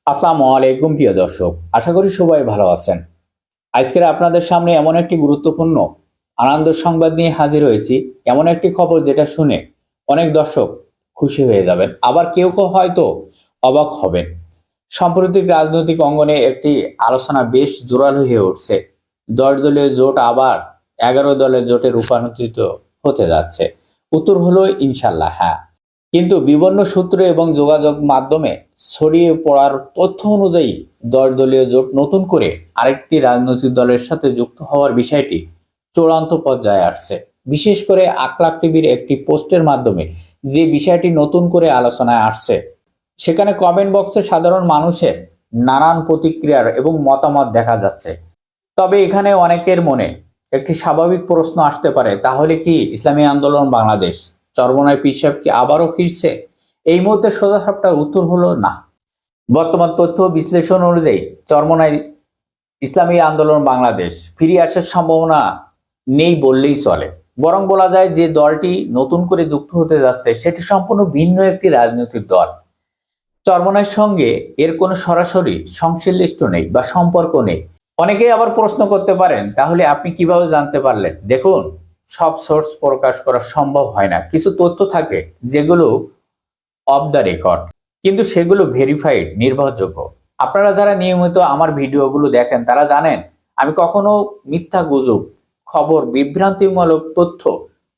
আসসালামু আলাইকুম প্রিয় দর্শক, আশা করি সবাই ভালো আছেন। আজকের আপনাদের সামনে এমন একটি গুরুত্বপূর্ণ আনন্দ সংবাদ নিয়ে হাজির হয়েছি। এমন একটি খবর যেটা শুনে অনেক দর্শক খুশি হয়ে যাবেন, আবার কেউ কেউ হয়তো অবাক হবেন। সাম্প্রতিক রাজনৈতিক অঙ্গনে একটি আলোচনা বেশ জোরালো হয়ে উঠছে। 10 দলীয় জোট আবার 11 দলের জোটে রূপান্তরিত হতে যাচ্ছে। উত্তর হলো ইনশাল্লাহ হ্যাঁ। কিন্তু বিভিন্ন সূত্র এবং যোগাযোগ মাধ্যমে ছড়িয়ে পড়ার তথ্য অনুযায়ী 10 দলীয় জোট নতুন করে আরেকটি রাজনৈতিক দলের সাথে যুক্ত হওয়ার বিষয়টি চূড়ান্ত পর্যায়ে আসছে। বিশেষ করে আকলাক টিভির একটি পোস্টের মাধ্যমে যে বিষয়টি নতুন করে আলোচনায় আসছে, সেখানে কমেন্ট বক্সে সাধারণ মানুষের নানান প্রতিক্রিয়ার এবং মতামত দেখা যাচ্ছে। তবে এখানে অনেকের মনে একটি স্বাভাবিক প্রশ্ন আসতে পারে, তাহলে কি ইসলামী আন্দোলন বাংলাদেশ চরমোনাই পীর সাহেব কি আবারও ফিরছে? এই মুহূর্তে সোজাসাপটার উত্তর হলো না। বর্তমান তথ্য বিশ্লেষণ অনুযায়ী চরমোনাই ইসলামী আন্দোলন বাংলাদেশ ফিরে আসার সম্ভাবনা নেই বললেই চলে। বরং বলা যায় যে দলটি নতুন করে যুক্ত হতে যাচ্ছে সেটি সম্পূর্ণ ভিন্ন একটি রাজনৈতিক দল। চরমোনাইয়ের সঙ্গে এর কোনো সরাসরি সংশ্লিষ্ট নেই বা সম্পর্ক নেই। অনেকেই আবার প্রশ্ন করতে পারেন, তাহলে আপনি কিভাবে জানতে পারলেন? দেখুন, সব সোর্স প্রকাশ করা সম্ভব হয় না। কিছু তথ্য থাকে যেগুলো অফ দ্য রেকর্ড, কিন্তু সেগুলো ভেরিফাইড, নির্ভরযোগ্য। আপনারা যারা নিয়মিত আমার ভিডিওগুলো দেখেন তারা জানেন আমি কখনো মিথ্যা গুজব, খবর, বিভ্রান্তিমূলক তথ্য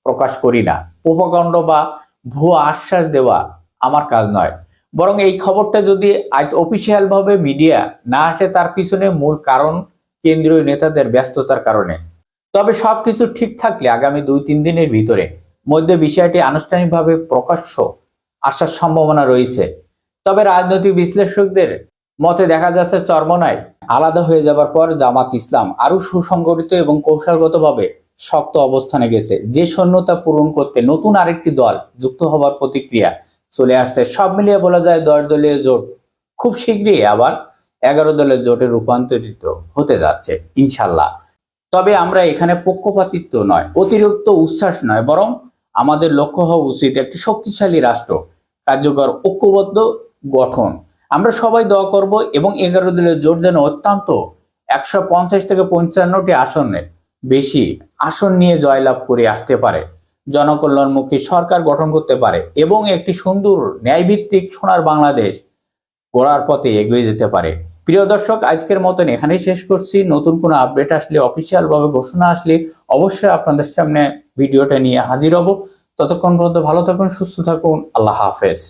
প্রকাশ করি না। প্রোপাগান্ডা বা ভুয়া আশ্বাস দেওয়া আমার কাজ নয়। বরং এই খবরটা যদি আজ অফিসিয়াল ভাবে মিডিয়া না আসে, তার পিছনে মূল কারণ কেন্দ্রীয় নেতাদের ব্যস্ততার কারণে। তবে সবকিছু ঠিক থাকলে আগামী 2-3 দিনের ভিতরে মধ্যে বিষয়টি আনুষ্ঠানিকভাবে প্রকাশ্য আসার সম্ভাবনা রয়েছে। তবে রাজনৈতিক বিশ্লেষকদের মতে দেখা যাচ্ছে চরমোনাই আলাদা হয়ে যাবার পর জামাত ইসলাম আরো সুসংগঠিত এবং কৌশলগতভাবে শক্ত অবস্থানে গেছে, যে শূন্যতা পূরণ করতে নতুন আরেকটি দল যুক্ত হবার প্রতিক্রিয়া চলে আসছে। সব মিলিয়ে বলা যায় 10 দলীয় জোট খুব শীঘ্রই আবার 11 দলের জোটে রূপান্তরিত হতে যাচ্ছে ইনশাল্লাহ। তবে আমরা এখানে পক্ষপাতিত্ব নয়, অতিরিক্ত উচ্ছ্বাস নয়, বরং আমাদের লক্ষ্য হওয়া উচিত একটি শক্তিশালী রাষ্ট্র, কার্যকর ঐক্যবদ্ধ গঠন। আমরা সবাই দোয়া করব এবং 11 দলের জোট যেন অত্যন্ত 150 থেকে 55টি আসনের বেশি আসন নিয়ে জয়লাভ করে আসতে পারে, জনকল্যাণমুখী সরকার গঠন করতে পারে এবং একটি সুন্দর ন্যায়ভিত্তিক সোনার বাংলাদেশ গড়ার পথে এগিয়ে যেতে পারে। প্রিয় দর্শক, আজকের মতন এখানেই শেষ করছি। নতুন কোনো আপডেট আসলে, অফিসিয়াল ভাবে ঘোষণা আসলে অবশ্যই আপনাদের সামনে ভিডিওটা নিয়ে হাজির হব। ততক্ষণ পর্যন্ত ভালো থাকুন, সুস্থ থাকুন। আল্লাহ হাফেজ।